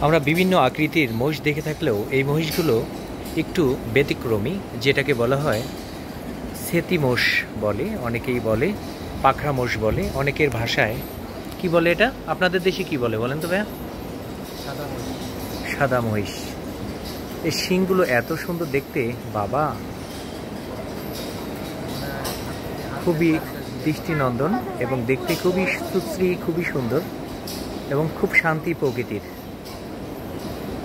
আমরা বিভিন্ন আকৃতির মহিষ দেখে থাকলেও এই মহিষগুলো একটু ব্যতিক্রমী, যেটাকে বলা হয় সেতি মোষ বলে, অনেকেই বলে পাখরা মোষ বলে, অনেকের ভাষায় কি বলে, এটা আপনাদের দেশে কি বলে বলেন তো ভাইয়া? সাদা মহিষ। এই শিংগুলো এত সুন্দর দেখতে বাবা, খুবই দৃষ্টিনন্দন এবং দেখতে খুবই সুশ্রী, খুবই সুন্দর এবং খুব শান্তি প্রকৃতির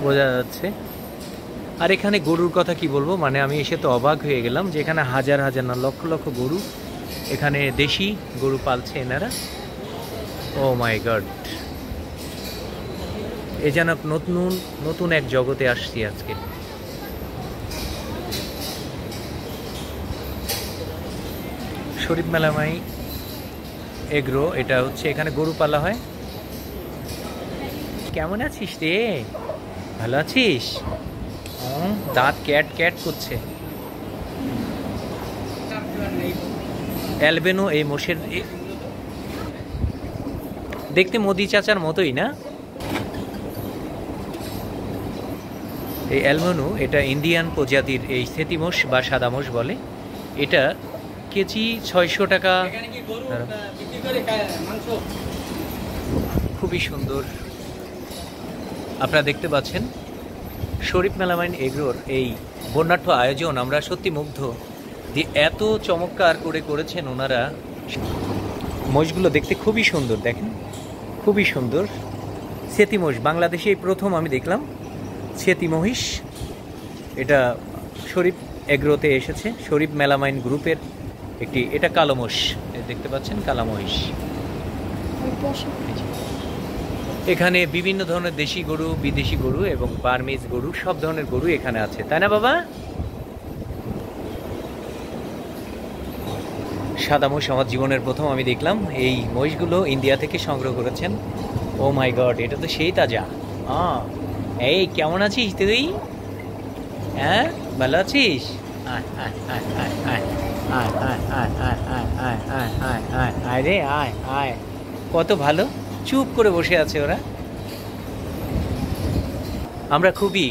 বোঝা যাচ্ছে। আর এখানে গরুর কথা কি বলবো, মানে আমি এসে তো অবাক হয়ে গেলাম যে এখানে হাজার হাজার না লক্ষ লক্ষ গরু, এখানে দেশি গরু পালছে এনারা। ও মাই গড, এ যেন নতুন নতুন এক জগতে আসছি আজকে। শরীফ মেলামাই এগ্রো, এটা হচ্ছে এখানে গরু পালা হয়। কেমন আছিস রে? ভালো আছিস? দাঁত ক্যাট ক্যাট করছে। অ্যালবেনো এই মোষের দেখতে মোদি চাচার মতোই না? এই অ্যালবেনো এটা ইন্ডিয়ান প্রজাতির এই সেতি মোষ বা সাদা মোষ বলে। এটা কেজি 600 টাকা। খুবই সুন্দর, আপনারা দেখতে পাচ্ছেন শরীফ মেলামাইন এগ্রোর এই বর্ণাঢ্য আয়োজন। আমরা সত্যি মুগ্ধ যে এত চমৎকার করে করেছেন ওনারা। মোষগুলো দেখতে খুবই সুন্দর, দেখেন খুবই সুন্দর। সেতি মোষ বাংলাদেশে এই প্রথম আমি দেখলাম সেতি মহিষ। এটা শরীফ এগ্রোতে এসেছে, শরীফ মেলামাইন গ্রুপের একটি। এটা কালো মোষ, দেখতে পাচ্ছেন কালো মহিষ। এখানে বিভিন্ন ধরনের দেশি গরু, বিদেশি গরু এবং বার্মিজ গরু, সব ধরনের গরু এখানে আছে, তাই না বাবা? সাদা মহিষ আমার জীবনের প্রথম আমি দেখলাম। এই মহিষগুলো ইন্ডিয়া থেকে সংগ্রহ করেছেন। ও মাই গড, এটা তো সেই তাজা। এই কেমন আছিস তুই? হ্যাঁ, ভালো আছিস? আয় রে আয় আয়, কত ভালো চুপ করে বসে আছে ওরা। আমরা খুবই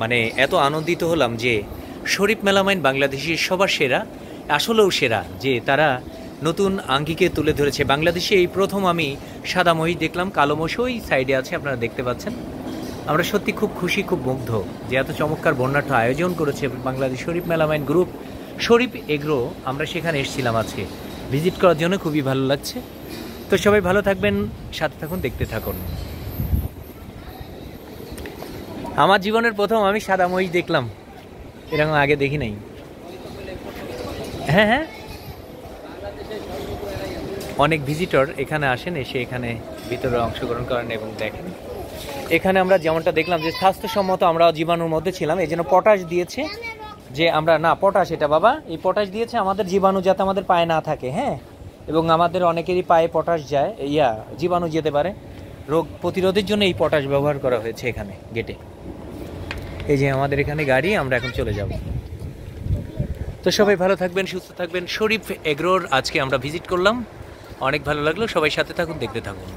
মানে এত আনন্দিত হলাম যে শরীফ মেলামাইন বাংলাদেশের সবার সেরা, আসলেও সেরা, যে তারা নতুন আঙ্গিকে তুলে ধরেছে। বাংলাদেশে এই প্রথম আমি সাদা মহিষ দেখলাম, কালো মহিষ ওই সাইডে আছে আপনারা দেখতে পাচ্ছেন। আমরা সত্যি খুব খুশি, খুব মুগ্ধ যে এত চমৎকার বর্ণাঢ্য আয়োজন করেছে বাংলাদেশ শরীফ মেলামাইন গ্রুপ, শরীফ এগ্রো। আমরা সেখানে এসেছিলাম আজকে ভিজিট করার জন্য, খুবই ভালো লাগছে। তো সবাই ভালো থাকবেন, সাথে থাকুন, দেখতে থাকুন। আমার জীবনের প্রথম আমি সাদা মহিষ দেখলাম, এরকম আগে দেখি নাই। হ্যাঁ হ্যাঁ, অনেক ভিজিটর এখানে আসেন, এসে এখানে ভিতরে অংশগ্রহণ করেন এবং দেখেন। এখানে আমরা যেমনটা দেখলাম যে স্বাস্থ্যসম্মত, আমরা জীবাণুর মধ্যে ছিলাম, এই জন্য পটাশ দিয়েছে যে আমরা না, পটাশ এটা বাবা, এই পটাশ দিয়েছে আমাদের জীবাণু যাতে আমাদের পায়ে না থাকে। হ্যাঁ, এবং আমাদের অনেকেরই পায়ে পটাশ যায়, জীবাণু যেতে পারে, রোগ প্রতিরোধের জন্য এই পটাশ ব্যবহার করা হয়েছে এখানে গেটে। এই যে আমাদের এখানে গাড়ি, আমরা এখন চলে যাব। তো সবাই ভালো থাকবেন, সুস্থ থাকবেন। শরীফ এগ্রোর আজকে আমরা ভিজিট করলাম, অনেক ভালো লাগলো। সবাই সাথে থাকুন, দেখতে থাকুন।